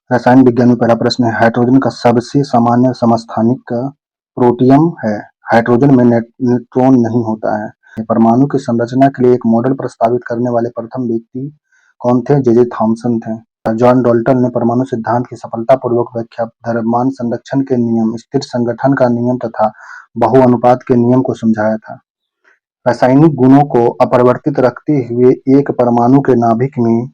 रसायन विज्ञान में पहला प्रश्न है, हाइड्रोजन का सबसे सामान्य समस्थानिक प्रोटियम है। हाइड्रोजन में न्यूट्रॉन नहीं होता है। परमाणु की संरचना के लिए एक मॉडल प्रस्तावित करने वाले प्रथम व्यक्ति कौन थे? जे थॉमसन थे। जॉन डाल्टन ने परमाणु सिद्धांत की सफलतापूर्वक व्याख्या द्रव्यमान संरक्षण के नियम, स्थिर संगठन का नियम तथा बहुअनुपात के नियम को समझाया था। रासायनिक गुणों को अपरिवर्तित रखते हुए एक परमाणु के नाभिक में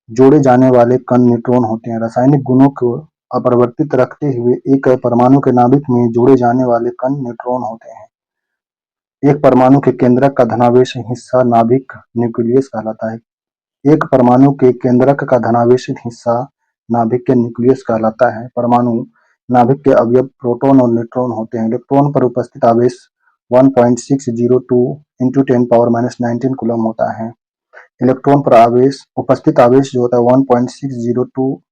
जोड़े जाने वाले कण न्यूट्रॉन होते हैं। रासायनिक गुणों को अपरिवर्तित रखते हुए एक परमाणु के नाभिक में जोड़े जाने वाले कण न्यूट्रॉन होते हैं। एक परमाणु के केंद्रक का धनावेश हिस्सा नाभिक न्यूक्लियस कहलाता है। एक परमाणु के केंद्रक का धनावेशित हिस्सा नाभिक के न्यूक्लियस कहलाता है। परमाणु नाभिक के अवयव प्रोटॉन और न्यूट्रॉन होते हैं। इलेक्ट्रॉन पर उपस्थित आवेश 1.602 × 10⁻19 कूलम होता है। इलेक्ट्रॉन पर उपस्थित आवेश जो होता है 1.602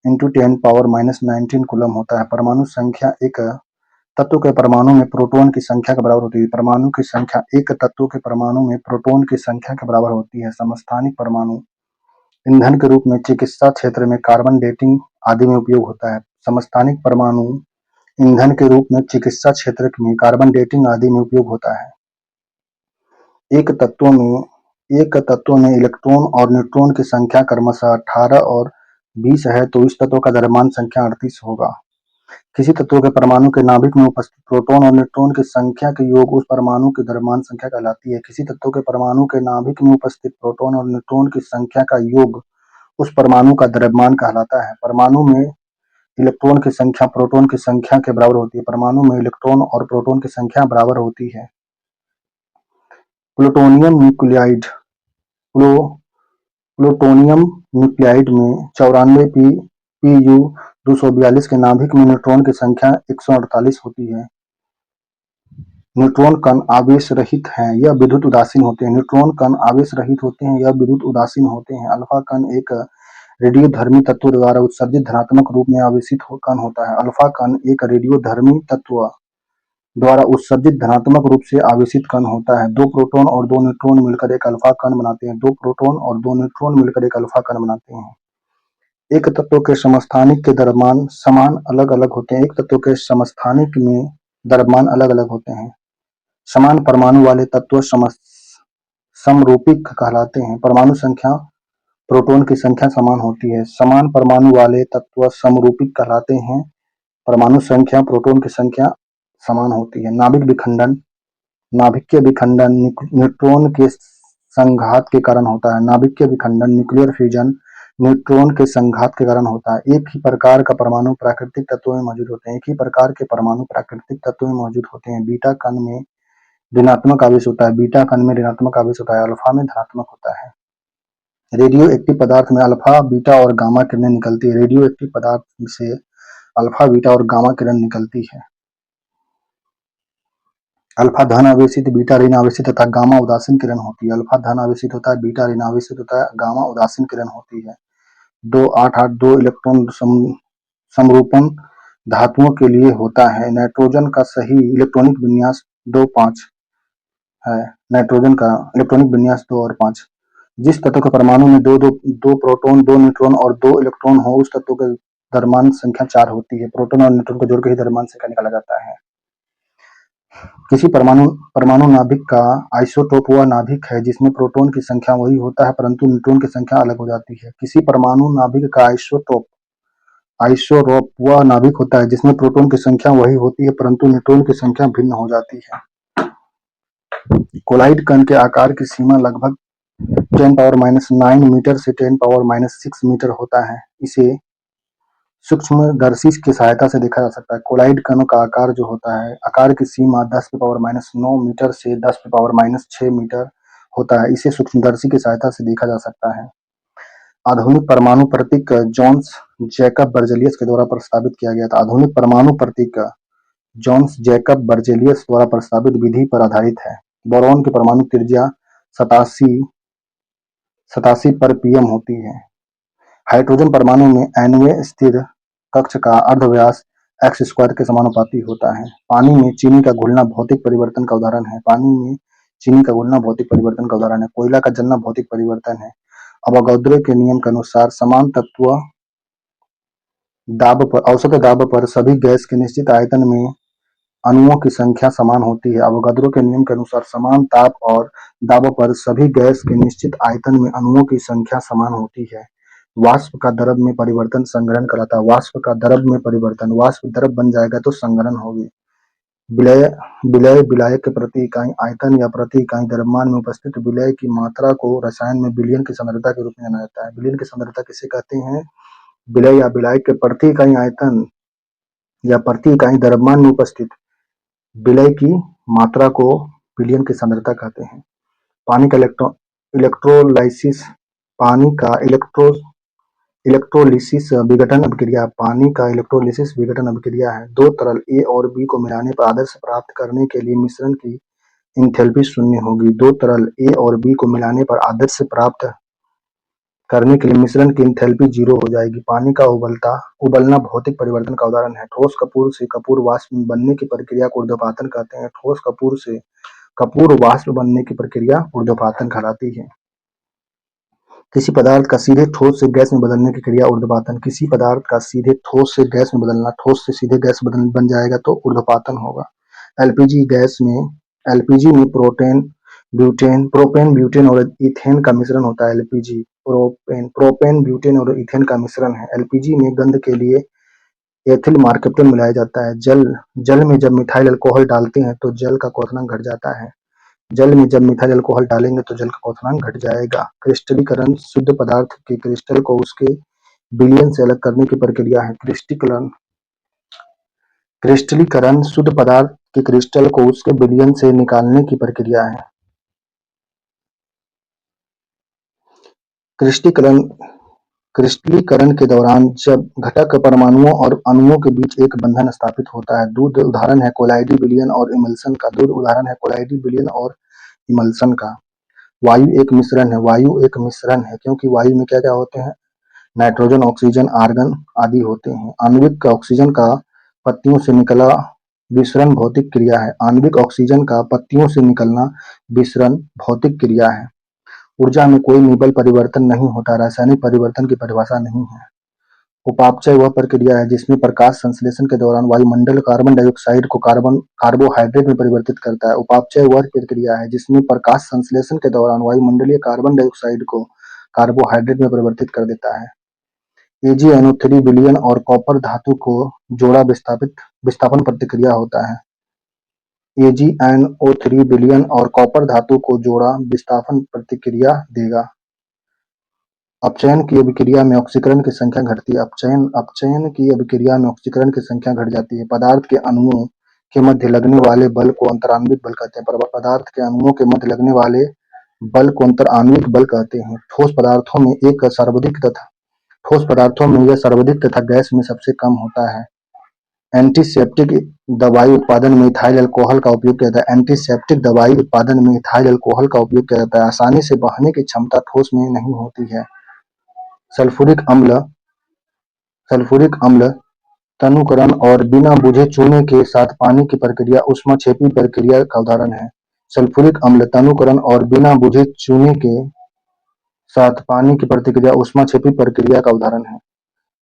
× 10⁻19 कूलम होता है। परमाणु संख्या एक तत्व के परमाणु में प्रोटॉन की संख्या के बराबर होती है। परमाणु की संख्या एक तत्व के परमाणु में प्रोटॉन की संख्या के बराबर होती है। समस्थानिक परमाणु ईंधन के रूप में चिकित्सा क्षेत्र में कार्बन डेटिंग आदि में उपयोग होता है। समस्थानिक परमाणु ईंधन के रूप में चिकित्सा क्षेत्र में कार्बन डेटिंग आदि में उपयोग होता है। एक तत्व में इलेक्ट्रॉन और न्यूट्रॉन की संख्या क्रमशः 18 और 20 है तो इस तत्व का द्रव्यमान संख्या 38 होगा। किसी तत्व के परमाणु के नाभिक में उपस्थित प्रोटॉन और न्यूट्रॉन की संख्या के योग उस परमाणु की द्रव्यमान संख्या कहलाती है। किसी तत्व के परमाणु के नाभिक में उपस्थित प्रोटॉन और न्यूट्रॉन की संख्या का योग उस परमाणु का द्रव्यमान कहलाता है। परमाणु में इलेक्ट्रॉन की संख्या प्रोटॉन की संख्या के बराबर होती है। परमाणु में इलेक्ट्रॉन और प्रोटॉन की संख्या बराबर होती है। प्लूटोनियम न्यूक्लियाइड प्लूटोनियम न्यूक्लियाइड में 94 Pu 242 के नाभिक में न्यूट्रॉन की संख्या 148 होती है। न्यूट्रॉन कण आवेश रहित हैं, यह विद्युत उदासीन होते हैं। न्यूट्रॉन कण आवेश रहित होते हैं, यह विद्युत उदासीन होते हैं। अल्फा कण एक रेडियोधर्मी तत्व द्वारा उत्सर्जित धनात्मक रूप में आवेशित कण होता है। अल्फा कण एक रेडियोधर्मी तत्व द्वारा उत्सर्जित धनात्मक रूप से आवेशित कण होता है। दो प्रोटॉन और दो न्यूट्रॉन मिलकर एक अल्फा कण बनाते हैं। दो प्रोटॉन और दो न्यूट्रॉन मिलकर एक अल्फा कण बनाते हैं। एक तत्व के समस्थानिक के द्रव्यमान समान अलग अलग होते हैं। एक तत्व के समस्थानिक में द्रव्यमान अलग अलग होते हैं। समान परमाणु वाले तत्व समरूपिक कहलाते हैं। परमाणु संख्या प्रोटॉन की संख्या समान होती है। समान परमाणु वाले तत्व समरूपिक कहलाते हैं। परमाणु संख्या प्रोटॉन की संख्या समान होती है। नाभिकीय विखंडन न्यूट्रॉन के संघात के कारण होता है। नाभिकीय विखंडन न्यूक्लियर फ्यूजन न्यूट्रॉन के संघात के कारण होता है। एक ही प्रकार का परमाणु प्राकृतिक तत्वों में मौजूद होते हैं। एक ही प्रकार के परमाणु प्राकृतिक तत्वों में मौजूद होते हैं। बीटा कण में ऋणात्मक आवेश होता है। बीटा कण में ऋणात्मक आवेश होता है। अल्फा में धनात्मक होता है। रेडियो एक्टिव पदार्थ में अल्फा, बीटा और गामा किरणें निकलती है। रेडियो एक्टिव पदार्थ से अल्फा, बीटा और गामा किरण निकलती है। अल्फा धन आवेशित, बीटा ऋण आवेशित तथा गामा उदासीन किरण होती है। अल्फा धन आवेशित होता है, बीटा ऋण आवेशित होता है, गामा उदासीन किरण होती है। 2-8-8-2 इलेक्ट्रॉन समरूपण धातुओं के लिए होता है। नाइट्रोजन का सही इलेक्ट्रॉनिक विन्यास 2-5 है। नाइट्रोजन का इलेक्ट्रॉनिक विन्यास 2 और 5। जिस तत्व के परमाणु में दो प्रोटॉन, दो न्यूट्रॉन और दो इलेक्ट्रॉन हो उस तत्व के द्रव्यमान संख्या 4 होती है। प्रोटॉन और न्यूट्रॉन को जोड़कर ही द्रव्यमान संख्या निकाला जाता है। किसी परमाणु नाभिक का आइसोटोप वह नाभिक है जिसमें प्रोटॉन की संख्या वही होता है परंतु न्यूट्रॉन की संख्या अलग हो जाती है। किसी परमाणु नाभिक का आइसोटोप वह नाभिक होता है जिसमें प्रोटॉन की संख्या वही होती है परंतु न्यूट्रॉन की संख्या भिन्न हो जाती है। कोलाइड कण के आकार की सीमा लगभग 10⁻9 मीटर से 10⁻6 मीटर होता है। इसे सूक्ष्मदर्शी की सहायता से देखा जा सकता है। कोलाइड कणों का आकार जो होता है, आकार की सीमा 10⁻9 मीटर से 10⁻6 मीटर होता है। इसे सूक्ष्मदर्शी की सहायता से देखा जा सकता है। आधुनिक परमाणु प्रतीक जोन्स जैकब बर्जेलियस के द्वारा प्रस्तावित किया गया था। आधुनिक परमाणु प्रतीक जोन्स जैकब बर्जेलियस द्वारा प्रस्तावित विधि पर आधारित है। बोरॉन की परमाणु त्रिज्या 87 पर पीएम होती है। हाइड्रोजन परमाणु में nवें स्थिर कक्ष का अर्धव्यास x² के समानुपाती होता है। पानी में चीनी का घुलना भौतिक परिवर्तन का उदाहरण है। पानी में चीनी का घुलना भौतिक परिवर्तन का उदाहरण है। कोयला का जलना भौतिक परिवर्तन है। अवोगाद्रो के नियम के अनुसार समान तत्व औसत दाब पर सभी गैस के निश्चित आयतन में अणुओं की संख्या समान होती है। अवोगाद्रो के नियम के अनुसार समान ताप और दाब पर सभी गैस के निश्चित आयतन में अणुओं की संख्या समान होती है। वाष्प का द्रव में परिवर्तन संघनन कहलाता है। वाष्प का द्रव में परिवर्तन, वाष्प द्रव बन जाएगा तो संघनन होगी। विलय विलय विलायक के प्रति इकाई आयतन या प्रति इकाई द्रव्यमान में उपस्थित विलय की मात्रा को रसायन में विलयन की सांद्रता के रूप में जाना जाता है। विलयन की सांद्रता किसे कहते हैं? विलय या विलायक के प्रति इकाई आयतन या प्रति इकाई द्रव्यमान में उपस्थित विलय की मात्रा को विलयन की सांद्रता कहते हैं। पानी का इलेक्ट्रोलाइसिस पानी का इलेक्ट्रोलिसिस विघटन अभिक्रिया पानी का इलेक्ट्रोलिसिस विघटन अभिक्रिया है। दो तरल ए और बी को मिलाने पर आदर्श प्राप्त करने के लिए मिश्रण की इंथैल्पी शून्य होगी। दो तरल ए और बी को मिलाने पर आदर्श प्राप्त करने के लिए मिश्रण की इंथैल्पी 0 हो जाएगी। पानी का उबलना भौतिक परिवर्तन का उदाहरण है। ठोस कपूर से कपूर वाष्प बनने की प्रक्रिया को ऊर्ध्वपातन कहते हैं। ठोस कपूर से कपूर वाष्प बनने की प्रक्रिया ऊर्ध्वपातन कहलाती है। किसी पदार्थ का सीधे ठोस से गैस में बदलने की क्रिया ऊर्ध्वपातन। किसी पदार्थ का सीधे ठोस से गैस में बदलना, ठोस से सीधे गैस बन जाएगा तो ऊर्ध्वपातन होगा। एलपीजी में प्रोपेन ब्यूटेन और इथेन का मिश्रण होता है। एलपीजी प्रोपेन ब्यूटेन और इथेन का मिश्रण है। एलपीजी में गंध के लिए एथिल मार्केप्टन मिलाया जाता है। जल में जब मिथाइल अल्कोहल डालते हैं तो जल का क्वथनांक घट जाता है। जल में जब मिथाइल अल्कोहल डालेंगे तो जल का क्वथनांक घट जाएगा। क्रिस्टलीकरण शुद्ध पदार्थ के क्रिस्टल को उसके विलयन से अलग करने की प्रक्रिया है। क्रिस्टलीकरण शुद्ध पदार्थ के क्रिस्टल को उसके विलयन से निकालने की प्रक्रिया है। क्रिस्टलीकरण के दौरान जब घटक परमाणुओं और अणुओं के बीच एक बंधन स्थापित होता है। दूध उदाहरण है कोलाइडी विलयन और इमल्सन का। दूध उदाहरण है कोलाइडी विलयन और इमल्सन का। वायु एक मिश्रण है। वायु एक मिश्रण है क्योंकि वायु में क्या क्या होते हैं? नाइट्रोजन, ऑक्सीजन, आर्गन आदि होते हैं। आणविक ऑक्सीजन का पत्तियों से निकला विसरण भौतिक क्रिया है। आणविक ऑक्सीजन का पत्तियों से निकलना विसरण भौतिक क्रिया है। ऊर्जा में कोई निबल परिवर्तन नहीं होता। रासायनिक परिवर्तन की परिभाषा नहीं है। उपापचय वह प्रक्रिया है जिसमें प्रकाश संश्लेषण के दौरान वायुमंडल कार्बन डाइऑक्साइड को कार्बोहाइड्रेट में परिवर्तित करता है। उपापचय वह प्रक्रिया है जिसमें प्रकाश संश्लेषण के दौरान वायुमंडलीय कार्बन डाइऑक्साइड को कार्बोहाइड्रेट में परिवर्तित कर देता है। AgNO3 विलयन और कॉपर धातु को जोड़ा विस्थापन प्रतिक्रिया होता है। AgNO3 विलयन और कॉपर धातु को जोड़ा विस्थापन प्रतिक्रिया देगा। अपचयन की अभिक्रिया में ऑक्सीकरण की संख्या घटती है। अपचयन की अभिक्रिया में ऑक्सीकरण की संख्या घट जाती है। पदार्थ के अणुओं के मध्य लगने वाले बल को अंतराण्विक बल कहते हैं। पदार्थ के अणुओं के मध्य लगने वाले बल को अंतराण्विक बल कहते हैं। ठोस पदार्थों में यह सर्वाधिक तथा गैस में सबसे कम होता है। एंटीसेप्टिक दवाई उत्पादन में इथाइल अल्कोहल का उपयोग किया जाता है। एंटीसेप्टिक दवाई उत्पादन में इथाइल अल्कोहल का उपयोग किया जाता है। आसानी से बहने की क्षमता ठोस में नहीं होती है। सल्फ्यूरिक अम्ल तनुकरण और बिना बुझे चूने के साथ पानी की प्रक्रिया ऊष्माक्षेपी प्रक्रिया का उदाहरण है। सल्फ्यूरिक अम्ल तनुकरण और बिना बुझे चूने के साथ पानी की प्रतिक्रिया ऊष्माक्षेपी प्रक्रिया का उदाहरण है।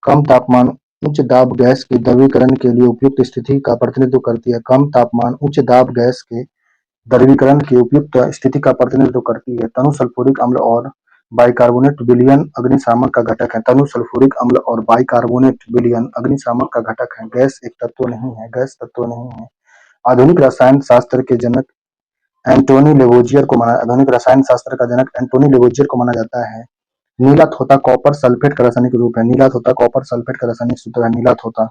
कम तापमान उच्च दाब गैस के द्रवीकरण के लिए उपयुक्त स्थिति का प्रतिनिधित्व करती है। कम तापमान उच्च दाब गैस के द्रवीकरण की उपयुक्त स्थिति का प्रतिनिधित्व करती है। तनु सल्फ्यूरिक अम्ल और बाइकार्बोनेट विलयन अग्निशामक का घटक है। तनु सल्फ्यूरिक अम्ल और बाइकार्बोनेट विलयन अग्निशामक का घटक है। गैस तत्व नहीं है। आधुनिक रसायन शास्त्र के जनक आधुनिक रसायन शास्त्र का जनक एंटोनी लेवोजियर को माना जाता है। नीला थोथा कॉपर सल्फेट का रासायनिक रूप है। नीला थोथा कॉपर सल्फेट का रासायनिक सूत्र है नीला थोथा।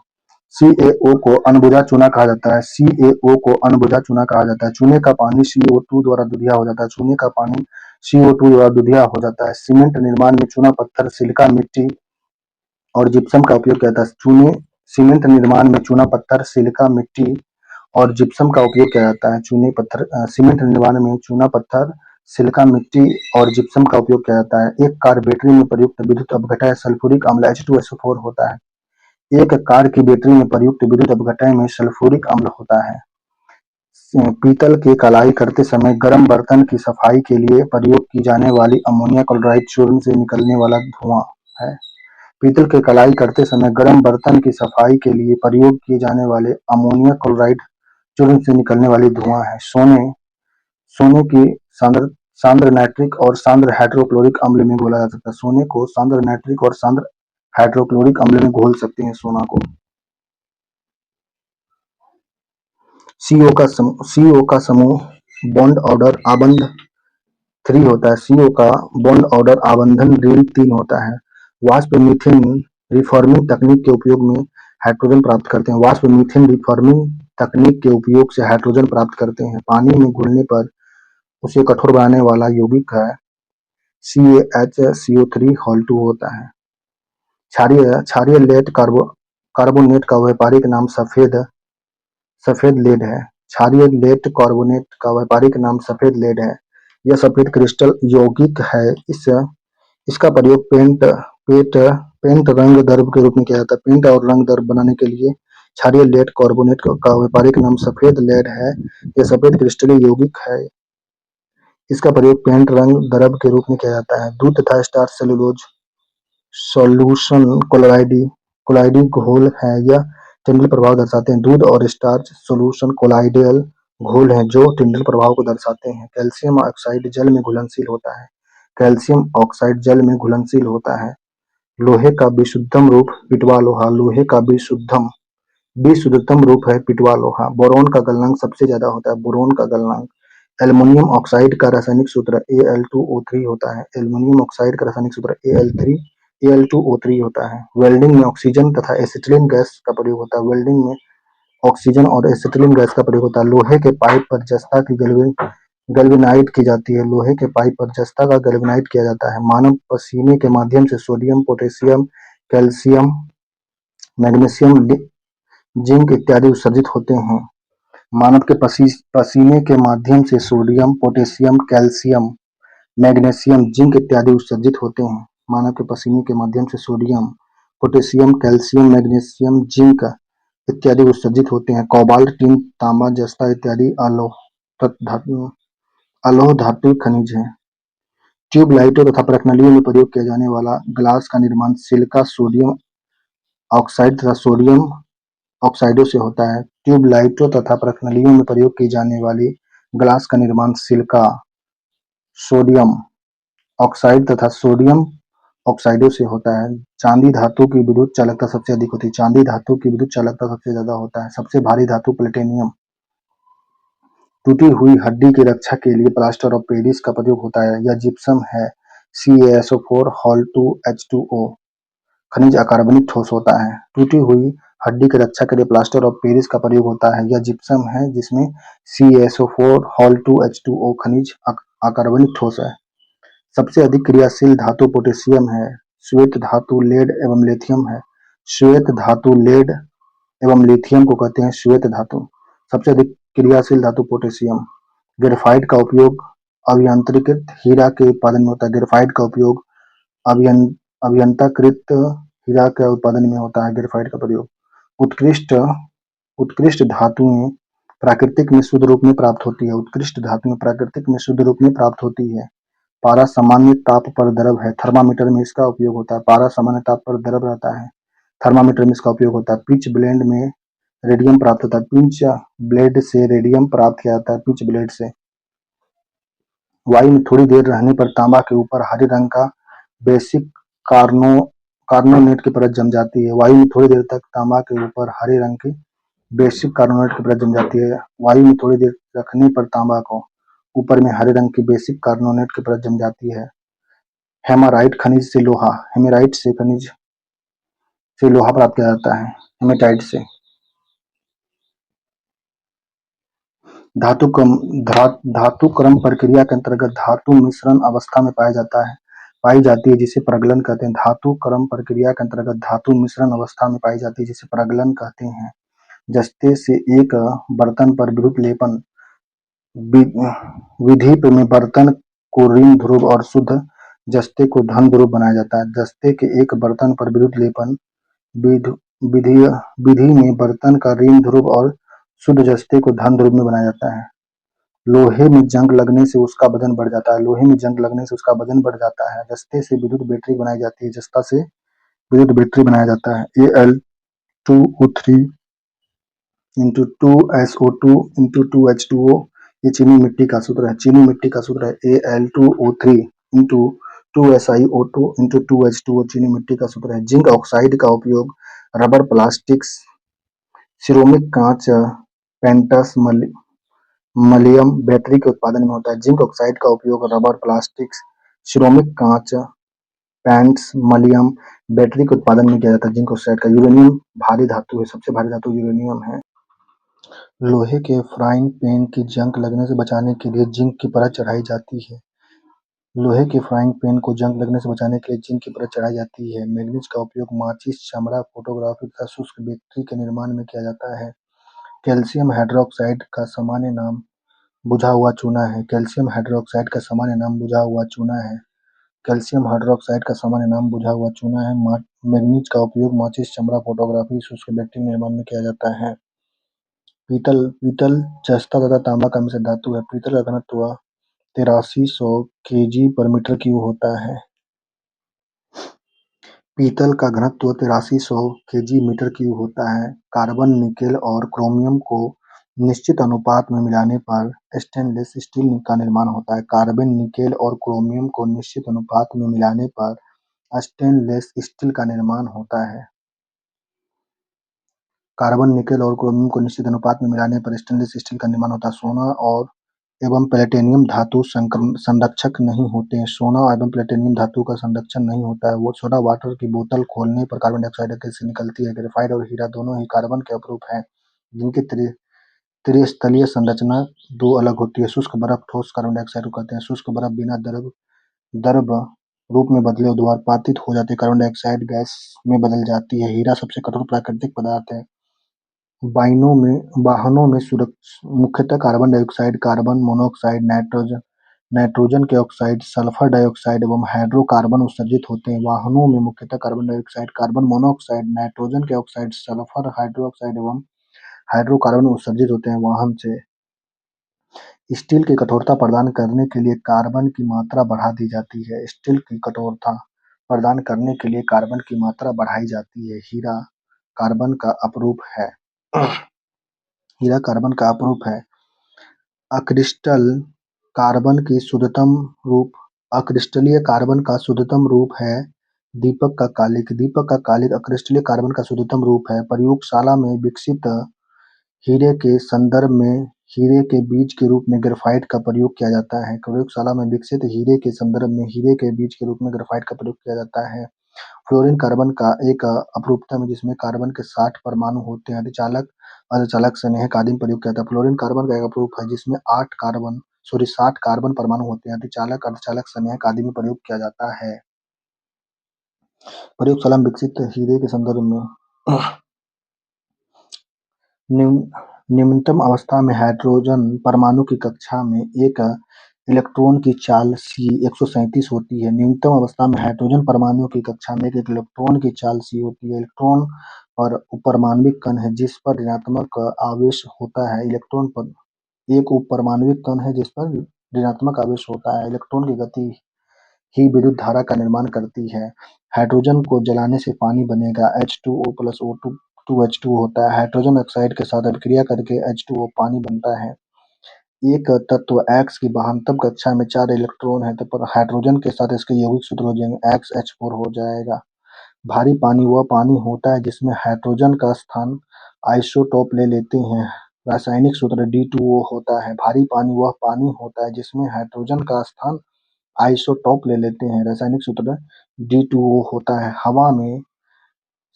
CaO को अनबुझा चूना कहा जाता है। CaO को अनबुझा चूना कहा जाता है। चूने का पानी CO2 द्वारा दुधिया हो जाता है। चूने का पानी CO2 द्वारा दुधिया हो जाता है। सीमेंट निर्माण में चूना पत्थर, सिलिका मिट्टी और जिप्सम का उपयोग किया जाता है। सीमेंट निर्माण में चूना पत्थर, सिलिका मिट्टी और जिप्सम का उपयोग किया जाता है। सीमेंट निर्माण में चूना पत्थर, सिलिका मिट्टी और जिप्सम का उपयोग किया जाता है। एक कार बैटरी में प्रयुक्त विद्युत अपघटय सल्फ्यूरिक अम्ल H2SO4 होता है। एक कार की बैटरी में प्रयुक्त विद्युत अपघटय में सल्फ्यूरिक अम्ल होता है। पीतल की कलाई करते समय गर्म बर्तन की सफाई के लिए प्रयोग की जाने वाली अमोनिया क्लोराइड चूर्ण से निकलने वाला धुआं है। पीतल की कलाई करते समय गर्म बर्तन की सफाई के लिए प्रयोग किए जाने वाले अमोनियम क्लोराइड चूर्ण से निकलने वाली धुआं है। सोने सोने की सांद्र नाइट्रिक और सांद्र हाइड्रोक्लोरिक अम्ल में घोला जा सकता है। सोने को सांद्र नाइट्रिक और सांद्र हाइड्रोक्लोरिक अम्ल में घोल सकते हैं सोना को। सीओ का समूह बॉन्ड ऑर्डर आबंध 3 होता है। सीओ का बॉन्ड ऑर्डर आबंधन ऋण 3 होता है। वाष्प मीथेन रिफॉर्मिंग तकनीक के उपयोग में हाइड्रोजन प्राप्त करते हैं। वाष्प मीथेन रिफॉर्मिंग तकनीक के उपयोग से हाइड्रोजन प्राप्त करते हैं। पानी में घुलने पर उसे कठोर बनाने वाला यौगिक है CaHCO3 होता है। क्षारीय लेड कार्बोनेट का व्यापारिक नाम सफेद लेड है। क्षारीय लेड कार्बोनेट का व्यापारिक नाम सफेद लेड है। यह सफेद क्रिस्टल यौगिक है। इसका प्रयोग पेंट रंग द्रव्य के रूप में किया जाता है। पेंट और रंग द्रव्य बनाने के लिए क्षारीय लेड कार्बोनेट का व्यापारिक नाम सफेद लेड है। यह सफेद क्रिस्टलीय यौगिक है। इसका प्रयोग पेंट रंग द्रव्य के रूप में किया जाता है। दूध तथा स्टार्च सेलुलोज सॉल्यूशन कोलाइडी घोल है। यह टिंडल प्रभाव दर्शाते हैं। दूध और स्टार्च सॉल्यूशन कोलाइडल घोल हैं जो टिंडल प्रभाव को दर्शाते हैं। कैल्शियम ऑक्साइड जल में घुलनशील होता है। कैल्शियम ऑक्साइड जल में घुलनशील होता है। लोहे का विशुद्धम रूप पिटवा लोहा। लोहे का विशुद्धतम रूप है पिटवा लोहा। बोरोन का गलनांक सबसे ज्यादा होता है। बोरोन का गलनांक। एल्युमिनियम ऑक्साइड का रासायनिक सूत्र Al2O3 होता है। एल्युमिनियम ऑक्साइड का रासायनिक सूत्र Al2O3 होता है। वेल्डिंग में ऑक्सीजन तथा एसिटिलीन गैस का प्रयोग होता है। वेल्डिंग में ऑक्सीजन और एसिटिलीन गैस का प्रयोग होता है। लोहे के पाइप पर जस्ता की गैल्वेनाइट की जाती है। लोहे के पाइप पर जस्ता का गैल्वेनाइट किया जाता है। मानव पसीने के माध्यम से sodium, potassium, calcium, magnesium, zinc इत्यादि उत्सर्जित होते हैं। मानव के पसीने के माध्यम से sodium, potassium, calcium, magnesium, zinc इत्यादि उत्सर्जित होते हैं। मानव के पसीने के माध्यम से sodium, potassium, calcium, magnesium, zinc इत्यादि उत्सर्जित होते हैं। कोबाल्ट, टिन, तांबा, जस्ता इत्यादि अलोह धातु खनिज हैं। ट्यूबलाइटों तथा प्रश्नलियों में प्रयोग किया जाने वाला ग्लास का निर्माण सिलिका, सोडियम ऑक्साइड तथा सोडियम ऑक्साइडों से होता है। ट्यूबलाइटों तथा प्रश्नलियों में प्रयोग की जाने वाली ग्लास का निर्माण सिलिका, सोडियम ऑक्साइड तथा सोडियम ऑक्साइडों से होता है। चांदी धातु की विद्युत चालकता सबसे अधिक होती है। चांदी धातु की विद्युत चालकता सबसे ज्यादा होता है। सबसे भारी धातु प्लेटिनियम। टूटी हुई हड्डी की रक्षा के लिए प्लास्टर ऑफ पेरिस का प्रयोग होता है। यह जिप्सम है CaSO4 Hal2H2O खनिज अकार्बनिक ठोस होता है। टूटी हुई हड्डी की रक्षा के लिए प्लास्टर ऑफ पेरिस का प्रयोग होता है। यह जिप्सम है जिसमें CaSO4 Hal2H2O खनिज अकार्बनिक ठोस है। सबसे अधिक क्रियाशील धातु पोटेशियम है। श्वेत धातु लेड एवं लिथियम है। श्वेत धातु लेड एवं लिथियम को कहते हैं श्वेत धातु। सबसे अधिक क्रियाशील धातु पोटेशियम। ग्रेफाइट का उपयोग अभियांत्रिकृत हीरा के उत्पादन में होता है। ग्रेफाइट का उपयोग अभियंताकृत हीरा के उत्पादन में होता है। ग्रेफाइट का प्रयोग। उत्कृष्ट उत्कृष्ट धातुएं प्राकृतिक में शुद्ध रूप में प्राप्त होती है। उत्कृष्ट धातुएं प्राकृतिक में शुद्ध रूप में प्राप्त होती है। पारा सामान्य ताप पर द्रव है। थर्मामीटर में इसका उपयोग होता है। पारा सामान्य ताप पर द्रव रहता है। थर्मामीटर में इसका उपयोग होता है। पिच ब्लेंड में रेडियम प्राप्त होता है। पिच ब्लेड से रेडियम प्राप्त किया जाता है। पिच ब्लेड से। वायु में थोड़ी देर रहने पर तांबा के ऊपर हरे रंग का बेसिक कार्बोनेट की परत जम जाती है। वायु में थोड़ी देर तक तांबा के ऊपर हरे रंग की बेसिक कार्बोनेट की परत जम जाती है। वायु में थोड़ी देर रखने पर तांबा को ऊपर में हरे रंग की बेसिक कार्बोनेट की परत जम जाती है। हेमाराइट खनिज से लोहा। हेमेराइट से खनिज से लोहा प्राप्त किया जाता है। हेमेटाइट से। धातु क्रम प्रक्रिया के अंतर्गत धातु मिश्रण अवस्था में पाई जाती है जिसे प्रगलन कहते हैं। धातु क्रम प्रक्रिया के अंतर्गत धातु मिश्रण अवस्था में पाई जाती है जिसे प्रगलन कहते हैं। जस्ते से एक बर्तन पर विद्युत लेपन विधि में बर्तन को ऋण ध्रुव और शुद्ध जस्ते को धन ध्रुव बनाया जाता है। जस्ते के एक बर्तन पर विद्युत लेपन विधि में बर्तन का ऋण ध्रुव और शुद्ध जस्ते को धन ध्रुव में बनाया जाता है। लोहे में जंग लगने से उसका वजन बढ़ जाता है। लोहे में जंग लगने से उसका वजन बढ़ जाता है। जस्ते से विद्युत बैटरी बनाई जाती है। जस्ता से विद्युत बैटरी बनाया जाता है। Al2O3 into 2SO2 into 2H2O, ये चीनी मिट्टी का सूत्र है। चीनी मिट्टी का सूत्र है Al2O3 into 2SiO2 into 2H2O, चीनी मिट्टी का सूत्र है। जिंक ऑक्साइड का उपयोग रबर, प्लास्टिक्स, सिरोमिक कांच, पेंटस, मलियम बैटरी के उत्पादन में होता है। जिंक ऑक्साइड का उपयोग रबर, प्लास्टिक्स, सिरोमिक कांच, पेंट्स, मलियम बैटरी के उत्पादन में किया जाता है। जिंक ऑक्साइड का। यूरेनियम भारी धातु है, सबसे भारी धातु यूरेनियम है। लोहे के फ्राइंग पैन की जंग लगने से बचाने के लिए जिंक की परत चढ़ाई जाती है। लोहे के फ्राइंग पैन को जंग लगने से बचाने के लिए जिंक की परत चढ़ाई जाती है। मैग्नीज का उपयोग माचिस, चमड़ा, फोटोग्राफी तथा शुष्क बैटरी के निर्माण में किया जाता है। कैल्शियम हाइड्रोक्साइड का सामान्य नाम बुझा हुआ चूना है। कैल्शियम हाइड्रोक्साइड का सामान्य नाम बुझा हुआ चूना है। कैल्शियम हाइड्रोक्साइड का सामान्य नाम बुझा हुआ चूना है। मैग्नीज का उपयोग माचिस, चमड़ा, फोटोग्राफी, शुष्क बैटरी निर्माण में किया जाता है। पीतल जस्ता तथा तांबा का मिश्र धातु है। पीतल का घनत्व 8300 kg/m³ होता है। पीतल का घनत्व 8300 kg/m³ होता है। कार्बन, निकेल और क्रोमियम को निश्चित अनुपात में मिलाने पर स्टेनलेस स्टील का निर्माण होता है। कार्बन, निकेल और क्रोमियम को निश्चित अनुपात में मिलाने पर स्टेनलेस स्टील का निर्माण होता है। कार्बन, निकेल और क्रोमियम को निश्चित अनुपात में मिलाने पर स्टेनलेस स्टील का निर्माण होता है। सोना और एवं प्लेटिनियम धातु संरक्षक नहीं होते हैं। सोना एवं प्लेटिनियम धातु का संरक्षण नहीं होता है। वो सोडा वाटर की बोतल खोलने पर कार्बन डाइऑक्साइड गैस निकलती है। ग्रेफाइट और हीरा दोनों ही कार्बन के अपरूप हैं, जिनकी त्रिस्तरीय संरचना दो अलग होती है। शुष्क बर्फ ठोस कार्बन डाइऑक्साइड को कहते हैं। शुष्क बर्फ बिना द्रव रूप में बदले उद्वारपातित हो जाती है, कार्बन डाइऑक्साइड गैस में बदल जाती है। हीरा सबसे कठोर प्राकृतिक पदार्थ है। वाहनों में मुख्यतः carbon dioxide, carbon monoxide, nitrogen के ऑक्साइड, सल्फर डाइऑक्साइड एवं हाइड्रोकार्बन उत्सर्जित होते हैं। वाहनों में मुख्यतः carbon dioxide, carbon monoxide, nitrogen के ऑक्साइड, सल्फर हाइड्रोक्साइड एवं हाइड्रोकार्बन उत्सर्जित होते हैं। वाहन से स्टील की कठोरता प्रदान करने के लिए कार्बन की मात्रा बढ़ा दी जाती है। स्टील की कठोरता प्रदान करने के लिए कार्बन की मात्रा बढ़ाई जाती है। हीरा कार्बन का अपरूप है। हीरा कार्बन का अपरूप है। अक्रिस्टल कार्बन की शुद्धतम रूप अक्रिस्टलीय कार्बन का शुद्धतम रूप है दीपक का कालिक। दीपक का कालिक अक्रिस्टलीय कार्बन का शुद्धतम रूप है। प्रयोगशाला में विकसित हीरे के संदर्भ में हीरे के बीज के रूप में ग्रेफाइट का प्रयोग किया जाता है। प्रयोगशाला में विकसित हीरे के संदर्भ में हीरे के बीज के रूप में ग्रेफाइट का प्रयोग किया जाता है। फ्लोरीन कार्बन का एक अपरूपता है, जिसमें कार्बन के 60 परमाणु होते हैं। अर्धचालक, संरेखक आदि में प्रयोग किया जाता है। फ्लोरीन कार्बन का एक अपरूप है, जिसमें 60 कार्बन परमाणु होते हैं। अर्धचालक, संरेखक आदि में प्रयोग किया जाता है। प्रयोगशाला में विकसित हीरे के संदर्भ में निम्नतम अवस्था में हाइड्रोजन परमाणु की कक्षा में एक इलेक्ट्रॉन की चाल C137 होती है। न्यूनतम अवस्था में हाइड्रोजन परमाणु की कक्षा में एक इलेक्ट्रॉन की चाल C होती है। इलेक्ट्रॉन पर उपपरमाण्विक कण है जिस पर ऋणात्मक आवेश होता है। इलेक्ट्रॉन पर एक उपपरमाण्विक कण है जिस पर ऋणात्मक आवेश होता है। इलेक्ट्रॉन की गति ही विद्युत धारा का निर्माण करती है। हाइड्रोजन को जलाने से पानी बनेगा। H2O प्लस O2 2H2O होता है। हाइड्रोजन ऑक्साइड के साथ अभिक्रिया करके H2O पानी बनता है। एक तत्व X की वाहकत्व कक्षा में 4 इलेक्ट्रॉन है, तो हाइड्रोजन के साथ इसके यौगिक सूत्र हो जाएंगे। XH4 हो जाएगा। भारी पानी वह पानी होता है जिसमें हाइड्रोजन का स्थान आइसोटोप ले लेते हैं। रासायनिक सूत्र D2O होता है। भारी पानी वह पानी होता है जिसमें हाइड्रोजन का स्थान आइसोटोप ले लेते हैं। रासायनिक सूत्र D2O होता है। हवा में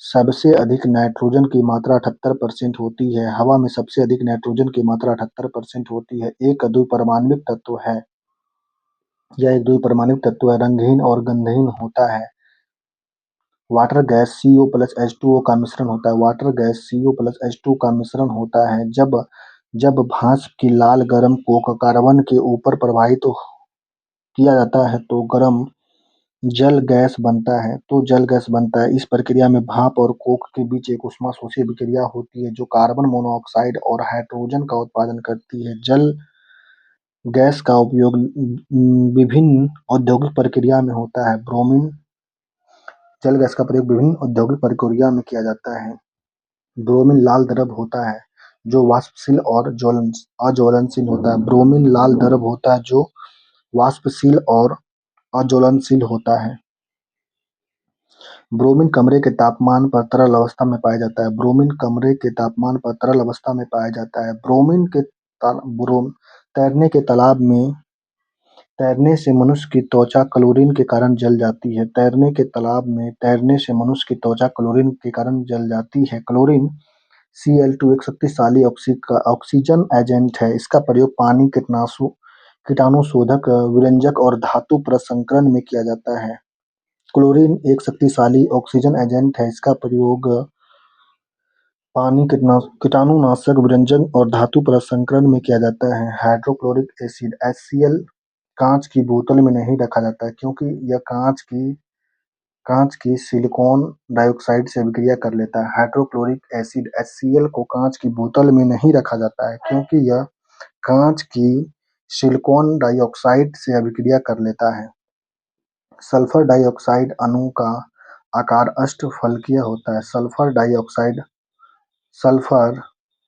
सबसे अधिक नाइट्रोजन की मात्रा 78% होती है। हवा में सबसे अधिक नाइट्रोजन की मात्रा 78% होती है। एक द्विपरमाण्विक तत्व है। यह एक द्विपरमाण्विक तत्व है, रंगहीन और गंधहीन होता है। Water gas CO plus H2O का मिश्रण होता है। Water gas CO plus H2O का मिश्रण होता है। जब भांप की लाल गर्म कोक कार्बन के ऊपर प्रवाहित किया जाता है तो जल गैस बनता है। इस प्रक्रिया में भाप और कोक के बीच एक ऊष्माशोषी अभिक्रिया होती है जो कार्बन मोनोऑक्साइड और हाइड्रोजन का उत्पादन करती है। जल गैस का उपयोग विभिन्न औद्योगिक प्रक्रिया में होता है। जल गैस का प्रयोग विभिन्न औद्योगिक प्रक्रिया में किया जाता है। ब्रोमीन लाल द्रव होता है जो वाष्पशील और अज्वलनशील होता है। ब्रोमीन लाल द्रव होता है जो वाष्पशील और अज्वलनशील होता है। ब्रोमीन कमरे के तापमान पर तरल अवस्था में पाया जाता है। ब्रोमीन कमरे के तापमान पर तरल अवस्था में पाया जाता है। तैरने के तालाब में तैरने से मनुष्य की त्वचा क्लोरीन के कारण जल जाती है। तैरने के तालाब में तैरने से मनुष्य की त्वचा क्लोरीन के कारण जल जाती है। क्लोरीन Cl2 एक शक्तिशाली ऑक्सीजन एजेंट है। इसका प्रयोग पानी, कीटाणुशोधक, विरंजक और धातु प्रसंस्करण में किया जाता है। क्लोरीन एक शक्तिशाली ऑक्सीजन एजेंट है। इसका प्रयोग पानी, कीटाणुनाशक, विरंजन और धातु प्रसंस्करण में किया जाता है। हाइड्रोक्लोरिक एसिड HCl कांच की बोतल में नहीं रखा जाता है क्योंकि यह कांच की सिलिकॉन डाइऑक्साइड से अभिक्रिया कर लेता है। हाइड्रोक्लोरिक एसिड HCl को कांच की बोतल में नहीं रखा जाता है क्योंकि यह कांच की सिलिकॉन डाइऑक्साइड से अभिक्रिया कर लेता है। सल्फर डाइऑक्साइड अणु का आकार अष्टफलकीय होता है। सल्फर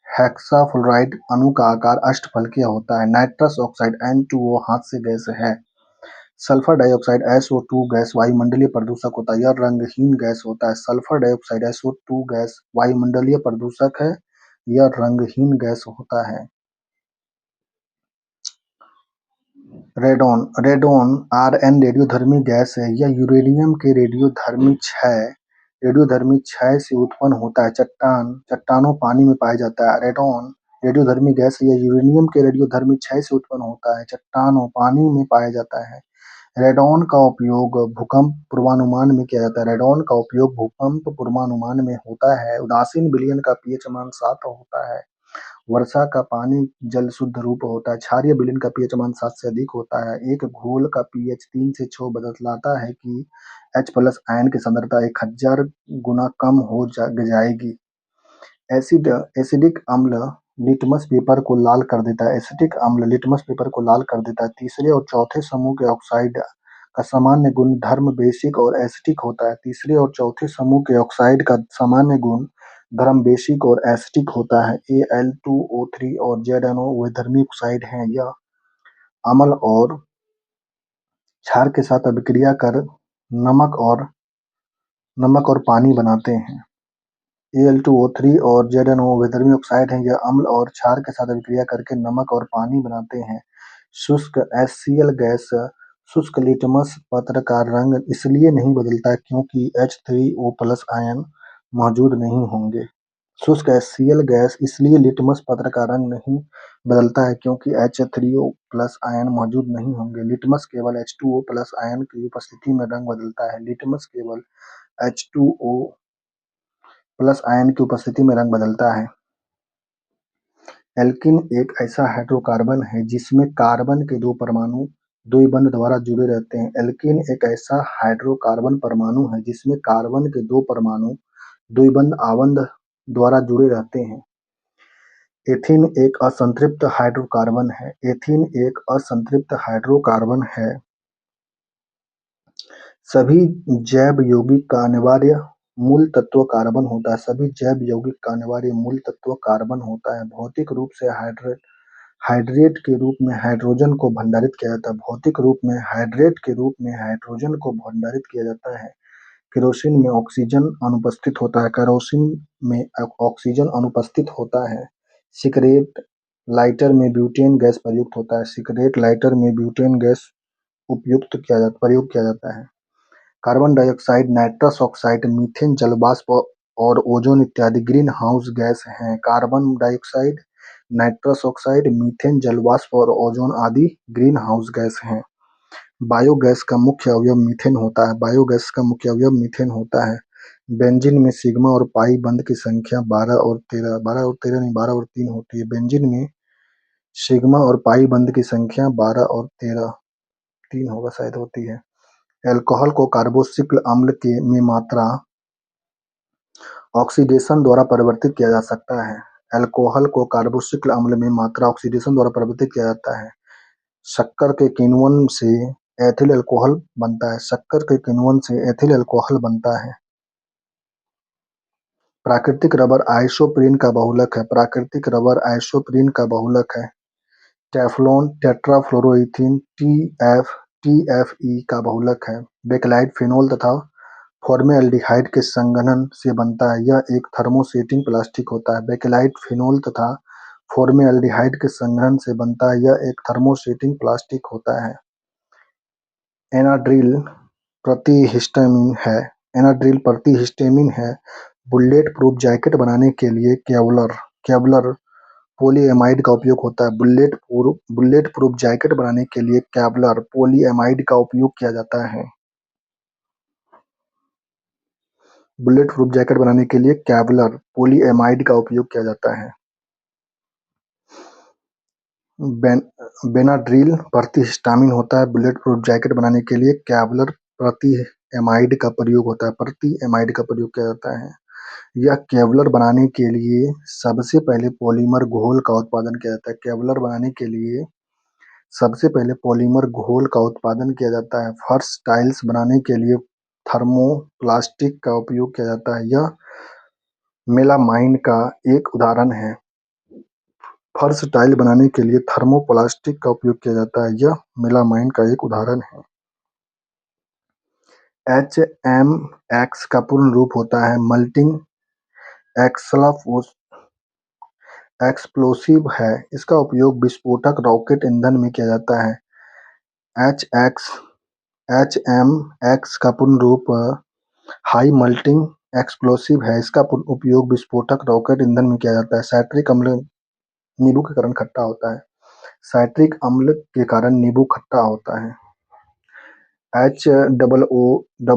हेक्साफ्लोराइड अणु का आकार अष्टफलकीय होता है। नाइट्रस ऑक्साइड N2O हास्य गैस है। सल्फर डाइऑक्साइड SO2 गैस वायुमंडलीय प्रदूषक होता है। यह रंगहीन गैस होता है। सल्फर डाइऑक्साइड SO2 गैस वायुमंडलीय प्रदूषक है। यह रंगहीन गैस होता है। रेडोन Rn रेडियोधर्मी गैस है। यह यूरेनियम के रेडियोधर्मी क्षय से उत्पन्न होता है। चट्टानों पानी में पाया जाता है। रेडोन रेडियोधर्मी गैस है। यह यूरेनियम के रेडियोधर्मी क्षय से उत्पन्न होता है। चट्टानों पानी में पाया जाता है। रेडॉन का उपयोग भूकंप पूर्वानुमान में किया जाता है। रेडॉन का उपयोग भूकंप पूर्वानुमान में होता है। उदासीन विलयन का pH मान 7 होता है। वर्षा का पानी जल शुद्ध रूप होता है। क्षारीय विलयन का pH मान 7 से अधिक होता है। एक घोल का pH 3 से 6 बतलाता है कि H+ आयन की सांद्रता 1000 गुना कम हो जाएगी। एसिडिक अम्ल लिटमस पेपर को लाल कर देता है। एसिटिक अम्ल लिटमस पेपर को लाल कर देता है। तीसरे और चौथे समूह के ऑक्साइड का सामान्य गुण धर्म बेसिक और एसिटिक होता है। तीसरे और चौथे समूह के ऑक्साइड का सामान्य गुण धर्म बेसिक और एसिटिक होता है। Al2O3 और ZnO विधर्मी ऑक्साइड हैं। यह अम्ल और क्षार के साथ अभिक्रिया कर नमक और पानी बनाते हैं। Al2O3 और ZnO विधर्मी ऑक्साइड हैं। यह अम्ल और क्षार के साथ अभिक्रिया करके नमक और पानी बनाते हैं। शुष्क HCl गैस शुष्क लिटमस पत्र का रंग इसलिए नहीं बदलता क्योंकि H3O+ आयन मौजूद नहीं होंगे। शुष्क HCl गैस इसलिए लिटमस पत्र का रंग नहीं बदलता है क्योंकि H3O+ आयन मौजूद नहीं होंगे। लिटमस केवल H2O+ आयन की उपस्थिति में रंग बदलता है। लिटमस केवल H2O+ आयन की उपस्थिति में रंग बदलता है। एल्कीन एक ऐसा हाइड्रोकार्बन है जिसमें कार्बन के दो परमाणु द्विबंध द्वारा जुड़े रहते हैं। एल्कीन एक ऐसा हाइड्रोकार्बन परमाणु है जिसमें कार्बन के दो परमाणु द्विबंध आबंध द्वारा जुड़े रहते हैं। एथीन एक असंतृप्त हाइड्रोकार्बन है। एथीन एक असंतृप्त हाइड्रोकार्बन है। सभी जैव यौगिक का अनिवार्य मूल तत्व कार्बन होता है। सभी जैव यौगिक का अनिवार्य मूल तत्व कार्बन होता है। भौतिक रूप से हाइड्रेट के रूप में हाइड्रोजन को भंडारित किया जाता है। भौतिक रूप में हाइड्रेट के रूप में हाइड्रोजन को भंडारित किया जाता है। केरोसिन में ऑक्सीजन अनुपस्थित होता है। केरोसिन में ऑक्सीजन अनुपस्थित होता है। सिगरेट लाइटर में ब्यूटेन गैस प्रयुक्त होता है। सिगरेट लाइटर में ब्यूटेन गैस प्रयोग किया जाता है। Carbon dioxide, nitrous oxide, methane जल वाष्प और ओजोन इत्यादि ग्रीन हाउस गैस हैं। Carbon dioxide, nitrous oxide, methane जल वाष्प और ओजोन आदि ग्रीन हाउस गैस हैं। बायोगैस का मुख्य अवयव मीथेन होता है। बायोगैस का मुख्य अवयव मीथेन होता है। बेंजीन में सिग्मा और पाई बंध की संख्या 12 और 3 होती है। बेंजीन में सिग्मा और पाई बंध की संख्या 12 और 13 3 होगा शायद होती है। एल्कोहल को कार्बोक्सिल अम्ल में मात्रा ऑक्सीडेशन द्वारा परिवर्तित किया जा सकता है। एल्कोहल को कार्बोक्सिल अम्ल में मात्रा ऑक्सीडेशन द्वारा परिवर्तित किया जाता है। शक्कर के किण्वन से एथिल अल्कोहल बनता है। शक्कर के किण्वन से एथिल अल्कोहल बनता है। प्राकृतिक रबर आइसोप्रीन का बहुलक है। प्राकृतिक रबर आइसोप्रीन का बहुलक है। टेफ्लॉन टेट्राफ्लोरोइथीन टीएफई का बहुलक है। बेकेलाइट फिनोल तथा फॉर्मेल्डिहाइड के संघनन से बनता है। यह एक थर्मोसेटिंग प्लास्टिक होता है। बेकेलाइट फिनोल तथा फॉर्मेल्डिहाइड के संघनन से बनता है। यह एक थर्मोसेटिंग प्लास्टिक होता है। एनाड्रिल प्रतिहिस्टामिन है। एनाड्रिल प्रतिहिस्टामिन है। बुलेट प्रूफ जैकेट बनाने के लिए केवलर पॉलीएमाइड का उपयोग होता है। बुलेट प्रूफ जैकेट बनाने के लिए केवलर पॉलीएमाइड का उपयोग किया जाता है। बुलेट प्रूफ जैकेट बनाने के लिए केवलर पॉलीएमाइड का उपयोग किया जाता है। बेनाड्रिल प्रतिहिस्टामिन होता है। बुलेट प्रूफ जैकेट बनाने के लिए केवलर प्रतिएमाइड का प्रयोग होता है। प्रतिएमाइड का प्रयोग किया जाता है। यह केवलर बनाने के लिए सबसे पहले पॉलीमर घोल का उत्पादन किया जाता है। केवलर बनाने के लिए सबसे पहले पॉलीमर घोल का उत्पादन किया जाता है। फर्श टाइल्स बनाने के लिए थर्मोप्लास्टिक का उपयोग किया जाता है। यह मेलामाइन का एक उदाहरण है। फर्श टाइल बनाने के लिए थर्मोप्लास्टिक का उपयोग किया जाता है। यह मेलामाइन का एक उदाहरण है। HMX का पूर्ण रूप होता है मल्टिंग एक्सप्लोसिव है। इसका उपयोग विस्फोटक रॉकेट ईंधन में किया जाता है। HMX का पूर्ण रूप हाई मल्टिंग एक्सप्लोसिव है। इसका उपयोग विस्फोटक रॉकेट ईंधन में किया जाता है। साइट्रिक अम्ल नींबू के कारण खट्टा होता है। साइट्रिक अम्ल के कारण नींबू खट्टा होता है। HCOOH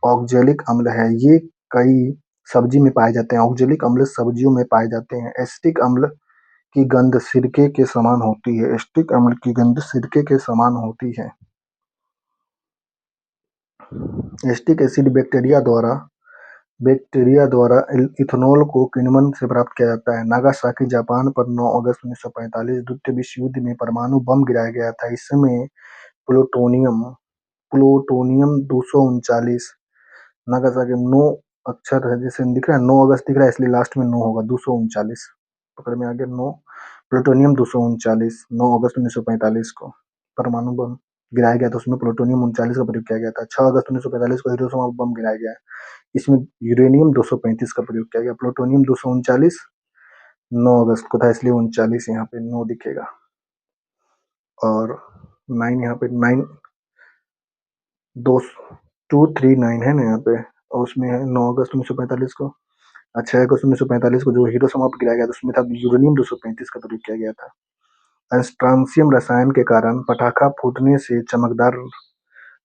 ऑक्जेलिक अम्ल है। ये कई सब्जी में पाए जाते हैं। ऑक्जेलिक अम्ल सब्जियों में पाए जाते हैं। एसिटिक अम्ल की गंध सिरके के समान होती है। एसिटिक अम्ल की गंध सिरके के समान होती है। एसिटिक एसिड बैक्टीरिया द्वारा इथेनॉल को किण्वन से प्राप्त किया जाता है। नागासाकी जापान पर 9 अगस्त 1945 द्वितीय विश्व युद्ध में परमाणु बम गिराया गया था। इस समय प्लूटोनियम 239 नागासाकी 9 अक्षर है, जैसे दिख रहा है 9 अगस्त दिख रहा है, इसलिए लास्ट में 9 होगा। 239 पकड़ में आ गया। 9 प्लूटोनियम 239 9 अगस्त 1945 को परमाणु बम गिराया गया था। उसमें प्लूटोनियम 39 का प्रयोग किया गया था। 6 अगस्त 1945 को हिरोशिमा बम गिराया गया। इसमें यूरेनियम 235 का प्रयोग किया गया। प्लूटोनियम 239 9 अगस्त को था, इसलिए 39 यहाँ पे 9 दिखेगा। और 9 यहाँ पे 9 239 है ना यहाँ पे, और उसमें है 9 अगस्त 1945 को। 6 अगस्त 1945 को जो हिरोशिमा पर गिराया गया था, उसमें था यूरेनियम 235 का प्रयोग किया गया था। स्ट्रांसियम रसायन के कारण पटाखा फूटने से चमकदार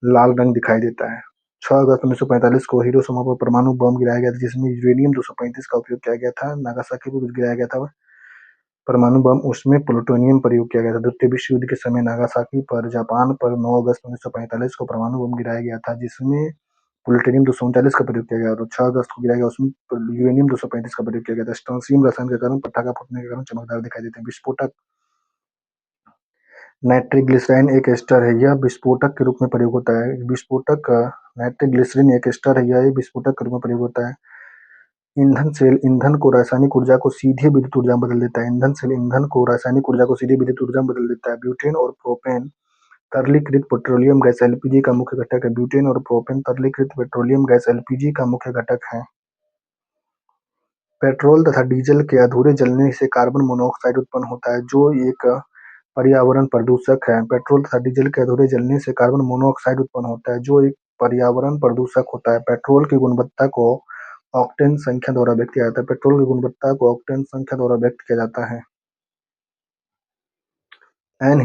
लाल रंग दिखाई देता है। 6 अगस्त 1945 को हिरोशिमा पर परमाणु बम गिराया गया था, जिसमें यूरेनियम 235 का उपयोग किया गया था। नागासाकी पर गिराया गया था परमाणु बम, उसमें प्लूटोनियम प्रयोग किया गया था। द्वितीय विश्व युद्ध के समय नागासाकी पर जापान पर 9 अगस्त 1945 को परमाणु बम गिराया गया था, जिसमें प्लूटोनियम 239 का प्रयोग किया गया और 6 अगस्त को गिराया गया, उसमें यूरेनियम 235 का प्रयोग किया गया था। स्ट्रांसियम रसायन के कारण पटाखा फूटने के कारण चमकदार दिखाई देते हैं। विस्फोटक नाइट्रोग्लिसराइन एक एस्टर है। यह विस्फोटक के रूप में प्रयोग होता है। विस्फोटक नाइट्रोग्लिसरीन एक एस्टर है। यह विस्फोटक के रूप में प्रयोग होता है। ईंधन सेल ईंधन को रासायनिक ऊर्जा को सीधे विद्युत ऊर्जा में बदल देता है। ईंधन सेल ईंधन को रासायनिक ऊर्जा को सीधे विद्युत ऊर्जा में बदल देता है। ब्यूटेन और प्रोपेन तरलीकृत पेट्रोलियम गैस एलपीजी का मुख्य घटक है। ब्यूटेन और प्रोपेन तरलीकृत पेट्रोलियम गैस एलपीजी का मुख्य घटक है। पेट्रोल तथा डीजल के अधूरे जलने से कार्बन मोनोऑक्साइड उत्पन्न होता है, जो एक पर्यावरण प्रदूषक है। पेट्रोल तथा डीजल के अधूरे जलने से कार्बन मोनोऑक्साइड उत्पन्न होता है, जो एक पर्यावरण प्रदूषक होता है। पेट्रोल की गुणवत्ता को ऑक्टेन संख्या द्वारा व्यक्त किया जाता है। पेट्रोल की गुणवत्ता को ऑक्टेन संख्या द्वारा व्यक्त किया जाता है। एन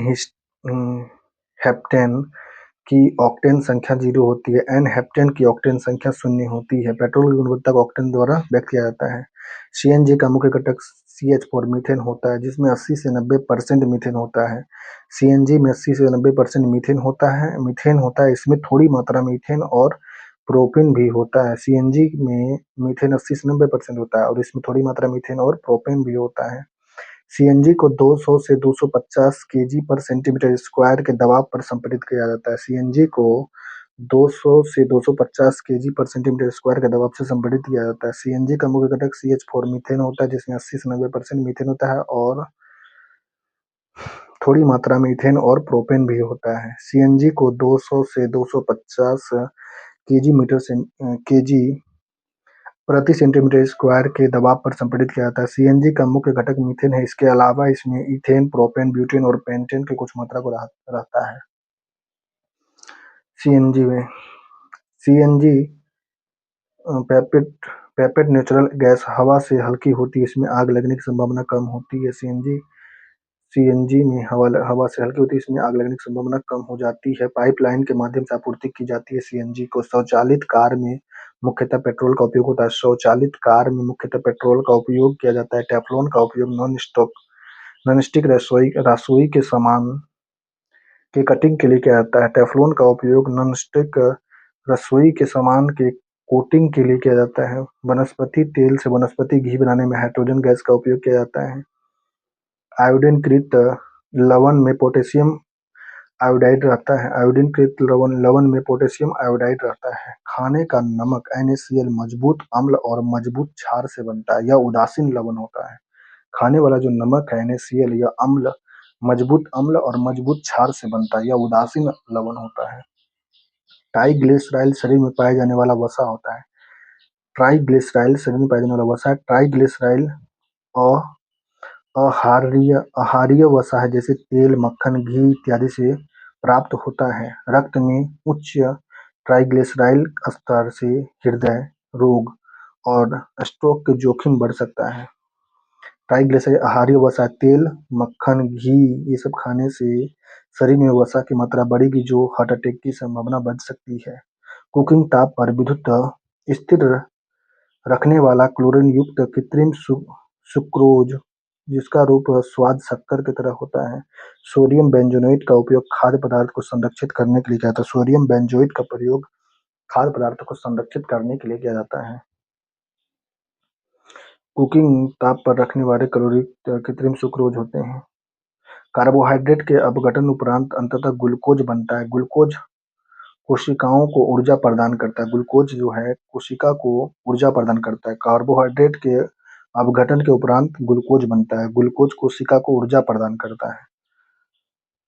हेप्टेन की ऑक्टेन संख्या 0 होती है। एन हेप्टेन की ऑक्टेन संख्या 0 होती है। पेट्रोल की गुणवत्ता को ऑक्टेन द्वारा व्यक्त किया जाता है। सीएनजी का मुख्य घटक CH4 मीथेन होता है, जिसमें 80 से 90% मीथेन होता है। सीएनजी में 80 से 90% मीथेन होता है। इसमें थोड़ी मात्रा मीथेन और प्रोपेन भी होता है। सीएनजी में मीथेन 80 से 90% होता है और इसमें थोड़ी मात्रा मीथेन और प्रोपेन भी होता है। सीएनजी को 200 से 250 केजी पर सेंटीमीटर स्क्वायर के दबाव पर संपीड़ित किया जाता है। सीएनजी को 200 से 250 केजी पर सेंटीमीटर स्क्वायर के दबाव से संपीड़ित किया जाता है। सीएनजी का मुख्य घटक CH4 मीथेन होता है, जिसमें 80 से 90% मीथेन होता है और थोड़ी मात्रा में इथेन और प्रोपेन भी होता है। सीएनजी को 200 से 250 केजी प्रति सेंटीमीटर स्क्वायर के दबाव पर संपीड़ित किया जाता है। सीएनजी का मुख्य घटक मीथेन है। इसके अलावा इसमें इथेन, प्रोपेन, ब्यूटेन और पेंटेन की कुछ मात्रा को रहता है। सीएनजी में सीएनजी पैपेट नेचुरल गैस हवा से हल्की होती है, इसमें आग लगने की संभावना कम होती है। सीएनजी में हवा से हल्की होती है, इसमें आग लगने की संभावना कम हो जाती है। पाइपलाइन के माध्यम से आपूर्ति की जाती है। सीएनजी को स्वचालित कार में मुख्यतः पेट्रोल का उपयोग होता है। स्वचालित कार में मुख्यतः पेट्रोल का उपयोग किया जाता है। टेफ्लॉन का उपयोग नॉन-स्टिक रसोई के सामान के कटिंग के लिए किया जाता है। टेफ्लॉन का उपयोग नॉन-स्टिक रसोई के सामान के कोटिंग के लिए किया जाता है। वनस्पति तेल से वनस्पति घी बनाने में हाइड्रोजन गैस का उपयोग किया जाता है। आयोडीनकृत लवण में पोटेशियम आयोडाइड रहता है। आयोडीनकृत लवण में पोटेशियम आयोडाइड रहता है। खाने का नमक NaCl मजबूत अम्ल और मजबूत क्षार से बनता है। यह उदासीन लवण होता है। खाने वाला जो नमक है NaCl, यह मजबूत अम्ल और मजबूत क्षार से बनता है। यह उदासीन लवण होता है। ट्राइग्लिसराइड शरीर में पाया जाने वाला वसा होता है। ट्राइग्लिसराइड शरीर में पाया जाने वाला वसा है। ट्राइग्लिसराइड आहारीय वसा है, जैसे तेल, मक्खन, घी इत्यादि से प्राप्त होता है। रक्त में उच्च ट्राइग्लिसराइड स्तर से हृदय रोग और स्ट्रोक के जोखिम बढ़ सकता है। ट्राइग्लिसराइड आहारीय वसा, तेल, मक्खन, घी ये सब खाने से शरीर में वसा की मात्रा बढ़ेगी, जो हार्ट अटैक की संभावना बढ़ सकती है। कुकिंग ताप पर विद्युत स्थिर रखने वाला क्लोरीन युक्त कृत्रिम सुक्रोज, जिसका रूप स्वाद शक्कर की तरह होता है। सोडियम बेंजोनेट का उपयोग खाद्य पदार्थ को संरक्षित करने के लिए किया जाता है। सोडियम बेंजोएट का प्रयोग खाद्य पदार्थ को संरक्षित करने के लिए किया जाता है। कुकिंग ताप पर रखने वाले कृत्रिम सुक्रोज होते हैं। कार्बोहाइड्रेट के अपघटन उपरांत अंततः ग्लूकोज बनता है। ग्लूकोज कोशिकाओं को ऊर्जा प्रदान करता है। ग्लूकोज जो है कोशिका को ऊर्जा प्रदान करता है। कार्बोहाइड्रेट के अपघटन के उपरांत ग्लूकोज बनता है। ग्लूकोज कोशिका को ऊर्जा प्रदान करता है।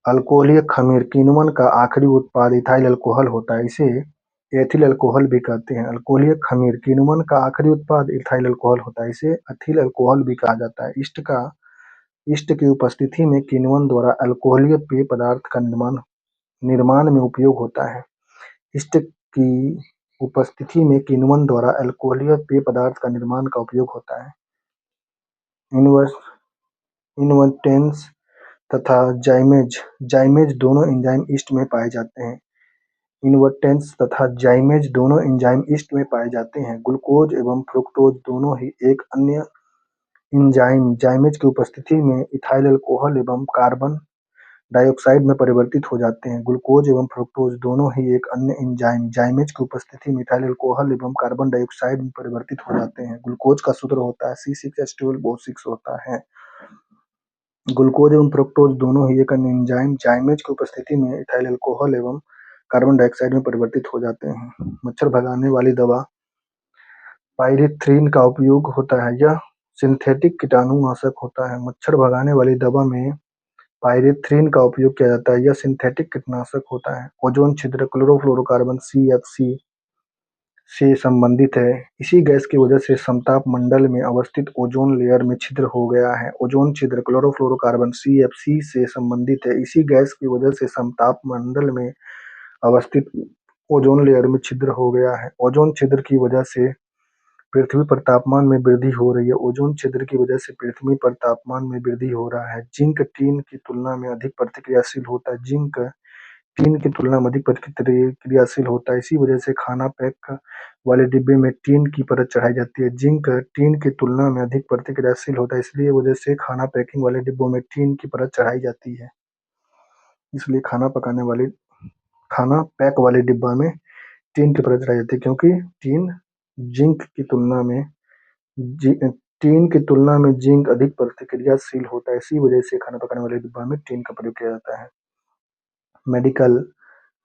अल्कोहलीय खमीर किण्वन का आखिरी उत्पाद इथाइल अल्कोहल होता है। इसे एथिल अल्कोहल भी कहते हैं। अल्कोहलीय खमीर किण्वन का आखिरी उत्पाद इथाइल अल्कोहल होता है। इसे एथिल अल्कोहल भी कहा जाता है। ईस्ट की उपस्थिति में किण्वन द्वारा अल्कोहलीय पेय पदार्थ का निर्माण में उपयोग होता है। ईस्ट की उपस्थिति में किण्वन द्वारा अल्कोहलीय पेय पदार्थ का निर्माण का उपयोग होता है। इन्वर्टेंस तथा जाइमेज दोनों एंजाइम ईस्ट में पाए जाते हैं। इन्वर्टेंस तथा जाइमेज दोनों एंजाइम ईस्ट में पाए जाते हैं। ग्लूकोज एवं फ्रुक्टोज दोनों ही एक अन्य एंजाइम जाइमेज की उपस्थिति में इथाइल अल्कोहल एवं कार्बन डाइऑक्साइड में परिवर्तित हो जाते हैं। ग्लूकोज एवं फ्रुक्टोज दोनों ही एक अन्य एंजाइम जाइमेज की उपस्थिति में इथाइल अल्कोहल एवं कार्बन डाइऑक्साइड में परिवर्तित हो जाते हैं। ग्लूकोज का सूत्र होता है C6H12O6 होता है। ग्लूकोज एवं फ्रुक्टोज दोनों ही एक अन्य एंजाइम जाइमेज की उपस्थिति में इथाइल अल्कोहल एवं कार्बन डाइऑक्साइड में परिवर्तित हो जाते हैं। मच्छर भगाने वाली दवा पाइरेथ्रिन का उपयोग होता है। यह सिंथेटिक कीटाणुनाशक होता है। मच्छर भगाने वाली दवा में पाइरेथ्रिन का उपयोग किया जाता है। यह सिंथेटिक कीटनाशक होता है। ओजोन छिद्र क्लोरोफ्लोरोकार्बन CFC से संबंधित है। इसी गैस की वजह से समताप मंडल में अवस्थित ओजोन लेयर में छिद्र हो गया है। ओजोन छिद्र क्लोरोफ्लोरोकार्बन CFC से संबंधित है। इसी गैस की वजह से समताप मंडल में अवस्थित ओजोन लेयर में छिद्र हो गया है। ओजोन छिद्र की वजह से पृथ्वी पर तापमान में वृद्धि हो रही है। ओजोन छिद्र की वजह से पृथ्वी पर तापमान में वृद्धि हो रहा है। जिंक टीन की तुलना में अधिक प्रतिक्रियाशील होता है। जिंक टीन की तुलना में अधिक प्रतिक्रियाशील होता है। इसी वजह से खाना पैक वाले डिब्बे में टीन की परत चढ़ाई जाती है। जिंक टीन की तुलना में अधिक प्रतिक्रियाशील होता है, इसलिए वजह से खाना पैकिंग वाले डिब्बों में टीन की परत चढ़ाई जाती है। इसलिए खाना पैक वाले डिब्बा में टीन की परत चढ़ाई जाती है, क्योंकि टीन जिंक की तुलना में टीन की तुलना में जिंक अधिक प्रतिक्रियाशील होता है, इसी वजह से खाना पकाने वाले डिब्बा में टीन का प्रयोग किया जाता है। मेडिकल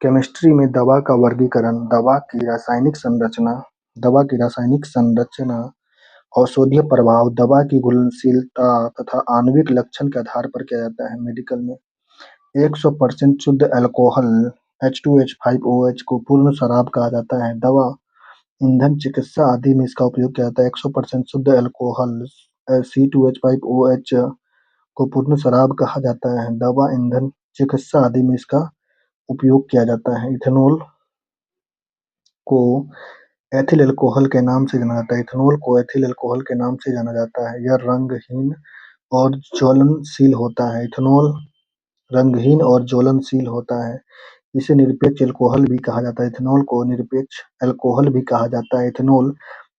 केमिस्ट्री में दवा का वर्गीकरण, दवा की रासायनिक संरचना, औषधीय प्रभाव, दवा की घुलनशीलता तथा आणविक लक्षण के आधार पर किया जाता है। मेडिकल में 100% शुद्ध अल्कोहल H2H5OH को पूर्ण शराब कहा जाता है। दवा, ईंधन, चिकित्सा आदि में इसका उपयोग किया जाता है। 100% शुद्ध अल्कोहल C2H5OH को पूर्ण शराब कहा जाता है। दवा, ईंधन, चिकित्सा आदि में इसका उपयोग किया जाता है। इथेनॉल को एथिल अल्कोहल के नाम से जाना जाता है। इथेनॉल को एथिल अल्कोहल के नाम से जाना जाता है। यह रंगहीन और ज्वलनशील होता है। इथेनॉल रंगहीन और ज्वलनशील होता है। इसे निरपेक्ष अल्कोहल भी कहा जाता है। इथेनॉल को निरपेक्ष अल्कोहल भी कहा जाता है। इथेनॉल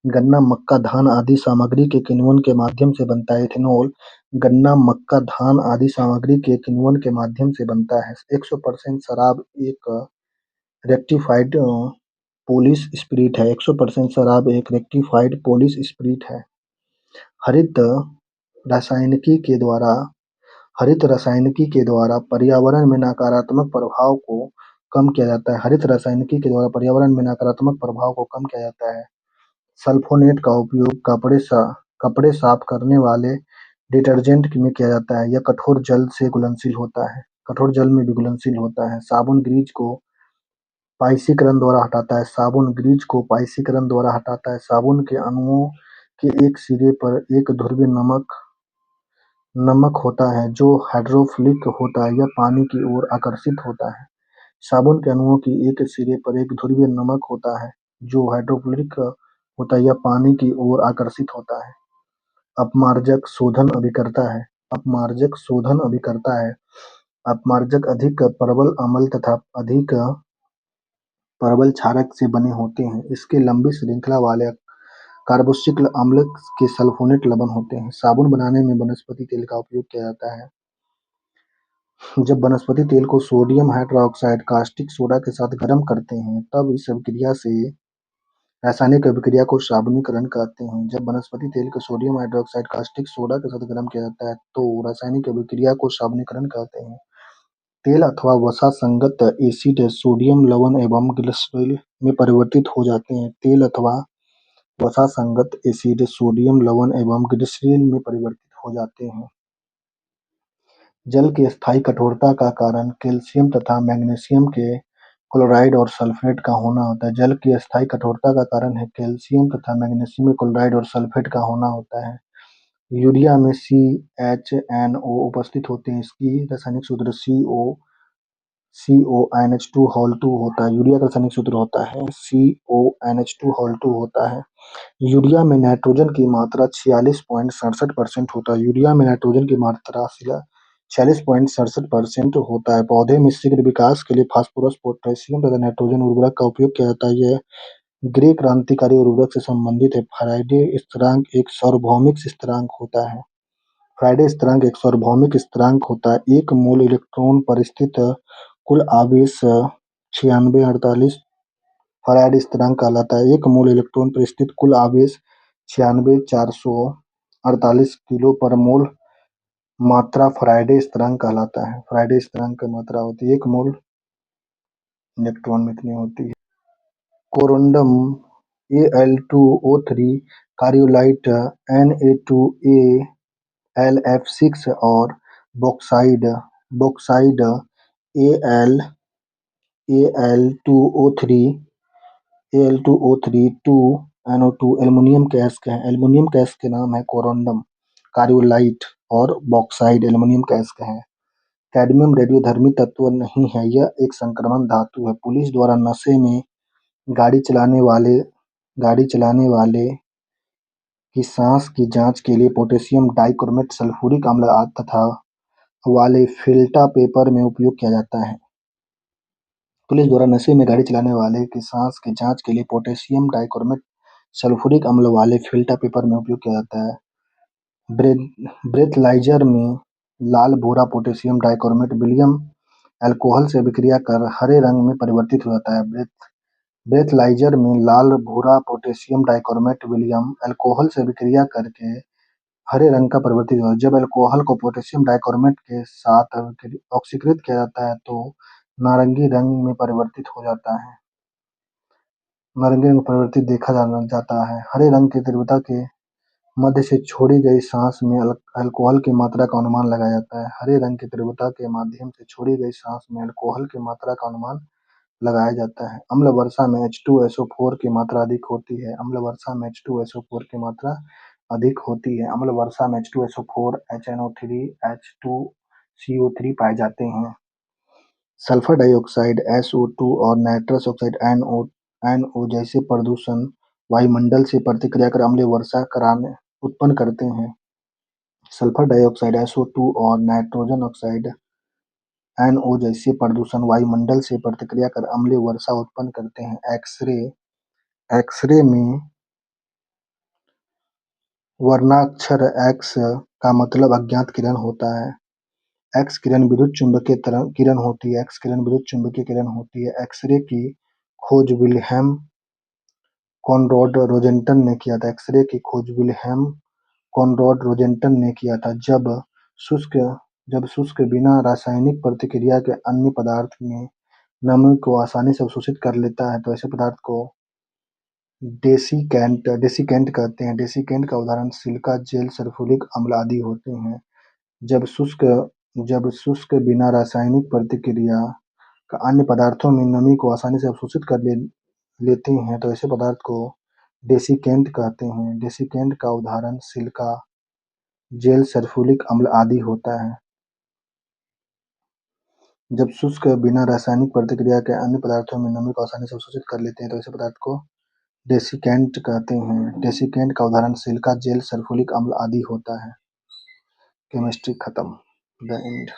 गन्ना, मक्का, धान आदि सामग्री के किण्वन के माध्यम से बनता है। इथेनॉल गन्ना, मक्का, धान आदि सामग्री के किण्वन के माध्यम से बनता है। 100% शराब एक रेक्टिफाइड पोलिश स्पिरिट है। 100% शराब एक रेक्टिफाइड पोलिश स्पिरिट है। हरित रासायनिकी के द्वारा हरित रासायनिकी के द्वारा पर्यावरण में नकारात्मक प्रभाव को कम किया जाता है। हरित रासायनिकी के द्वारा पर्यावरण में नकारात्मक प्रभाव को कम किया जाता है। सल्फोनेट का उपयोग कपड़े साफ करने वाले डिटर्जेंट में किया जाता है। यह कठोर जल से घुलनशील होता है। कठोर जल में भी घुलनशील होता है। साबुन ग्रीज को पाइसीकरण द्वारा हटाता है। साबुन ग्रीज को पाइसीकरण द्वारा हटाता है। साबुन के अणुओं के एक सिरे पर एक ध्रुवीय नमक होता है जो हाइड्रोफिलिक होता है। यह पानी की ओर आकर्षित होता है। साबुन के अणुओं की एक सिरे पर एक ध्रुवीय नमक होता है जो हाइड्रोफिलिक होता है। यह पानी की ओर आकर्षित होता है। अपमार्जक शोधन अभिकर्ता है। अपमार्जक शोधन अभिकर्ता है। अपमार्जक अधिक प्रबल अम्ल तथा अधिक प्रबल क्षारक से बने होते हैं। इसके लंबी श्रृंखला वाले कार्बोक्सिलिक अम्ल के सल्फोनेट लवण होते हैं। साबुन बनाने में वनस्पति तेल का उपयोग किया जाता है। जब वनस्पति तेल को सोडियम हाइड्रोक्साइड कास्टिक सोडा के साथ गर्म करते हैं तब इस अभिक्रिया से रासायनिक अभिक्रिया को साबुनीकरण कहते हैं। जब वनस्पति तेल को सोडियम हाइड्रोक्साइड कास्टिक सोडा के साथ गर्म किया जाता है तो रासायनिक अभिक्रिया को साबुनीकरण कहते हैं। तेल अथवा वसा संगत एसिड सोडियम लवण एवं ग्लिसरॉल में परिवर्तित हो जाते हैं। तेल अथवा वसा संगत एसिड सोडियम लवण एवं ग्लिसरॉल में परिवर्तित हो जाते हैं। जल की स्थायी कठोरता का कारण कैल्शियम तथा मैग्नीशियम के क्लोराइड और सल्फेट का होना होता है। जल की स्थायी कठोरता का कारण है कैल्शियम तथा मैग्नीशियम के क्लोराइड और सल्फेट का होना होता है। यूरिया में CHNO उपस्थित होते हैं। इसकी रासायनिक सूत्र CONH2 होता है। यूरिया का रासायनिक सूत्र होता है CONH2 होता है। यूरिया में नाइट्रोजन की मात्रा 46.67% होता है। यूरिया में नाइट्रोजन की मात्रा 46.67% होता है। पौधे में शीघ्र विकास के लिए फास्फोरस, पोटेशियम तथा नाइट्रोजन उर्वरक का उपयोग किया जाता है। यह ग्रे क्रांतिकारी उर्वरक से संबंधित है। फ्राइडे स्थिरांक एक सार्वभौमिक स्थिरांक होता है। फ्राइडे स्थिरांक एक सार्वभौमिक स्थिरांक होता है। एक मोल इलेक्ट्रॉन पर स्थित कुल आवेश 9648 फैराडे स्थिरांक कहलाता है। एक मोल इलेक्ट्रॉन पर स्थित कुल आवेश 96,448 किलो पर मोल मात्रा फैराडे स्थिरांक कहलाता है। फैराडे स्थिरांक की मात्रा होती है 1 मोल इलेक्ट्रॉन में इतनी होती है। कोरोंडम Al2O3 कार्योलाइट Na2AlF6 और bauxite Al2O3 2NO2 aluminium gas के हैं। एल्युमिनियम गैस के नाम है कोरोंडम, कार्योलाइट और बॉक्साइड एल्युमिनियम गैस के हैं। कैडमियम रेडियोधर्मी तत्व नहीं है। यह एक संक्रमण धातु है। पुलिस द्वारा नशे में गाड़ी चलाने वाले की सांस की जांच के लिए पोटेशियम डाइक्रोमेट सल्फ्यूरिक अम्ल तथा वाले फिल्टा पेपर में उपयोग किया जाता है। पुलिस द्वारा नशे में गाड़ी चलाने वाले की सांस की जांच के लिए पोटेशियम डाइक्रोमेट सल्फ्यूरिक अम्ल वाले फिल्टा पेपर में उपयोग किया जाता है। ब्रेथलाइजर में लाल भूरा पोटेशियम डाइक्रोमेट विलियम अल्कोहल से अभिक्रिया कर हरे रंग में परिवर्तित हो जाता है। ब्रेथलाइजर में लाल भूरा पोटेशियम डाइक्रोमेट विलियम अल्कोहल से अभिक्रिया करके हरे रंग का परिवर्तित हो जब अल्कोहल को पोटेशियम डाइक्रोमेट के साथ ऑक्सीकृत किया जाता है तो नारंगी रंग में परिवर्तित हो जाता है। नारंगी रंग में परिवर्तित देखा जाता है। हरे रंग की तीव्रता के मध्य से छोड़ी गई सांस में अल्कोहल की मात्रा का अनुमान लगाया जाता है। हरे रंग की तीव्रता के माध्यम से छोड़ी गई सांस में अल्कोहल की मात्रा का अनुमान लगाया जाता है। अम्ल वर्षा में H2SO4 की मात्रा अधिक होती है। अम्ल वर्षा में H2SO4 की मात्रा अधिक होती है। अम्ल वर्षा में H2SO4, HNO3, H2CO3 पाए जाते हैं। सल्फर डाइऑक्साइड SO2 और नाइट्रस ऑक्साइड NO जैसे प्रदूषण वायुमंडल से प्रतिक्रिया कर अम्लीय वर्षा कराने उत्पन्न करते हैं। सल्फर डाइऑक्साइड SO2 और नाइट्रोजन ऑक्साइड NO जैसे प्रदूषण वायुमंडल से प्रतिक्रिया कर अम्लीय वर्षा उत्पन्न करते हैं। एक्स-रे एक्स-रे में वर्णाक्षर X का मतलब अज्ञात किरण होता है। एक्स किरण विद्युत चुम्बकीय किरण होती है। एक्स किरण विद्युत चुम्बकीय किरण होती है। एक्स-रे की खोज विल्हेम कॉनराड रोजेंटन ने किया था। एक्स-रे की खोज विल्हेम कॉनराड रोजेंटन ने किया था। जब शुष्क बिना रासायनिक प्रतिक्रिया के अन्य पदार्थ में नमी को आसानी से अवशोषित कर लेता है तो ऐसे पदार्थ को डेसिकेंट कहते हैं। डेसिकेंट का उदाहरण सिलिका जेल सल्फ्यूरिक अम्ल आदि होते हैं। जब शुष्क बिना रासायनिक प्रतिक्रिया का अन्य पदार्थों में नमी को आसानी से अवशोषित कर लेते हैं तो ऐसे पदार्थ को डेसिकेंट कहते हैं। डेसिकेंट का उदाहरण सिलिका जेल सल्फ्यूरिक अम्ल आदि होता है। जब शुष्क बिना रासायनिक प्रतिक्रिया के अन्य पदार्थों में नमी को आसानी से अवशोषित कर लेते हैं तो ऐसे पदार्थ को डेसिकेंट कहते हैं। डेसिकेंट का उदाहरण सिलिका जेल सल्फ्यूरिक अम्ल आदि होता है। केमिस्ट्री खत्म। The end.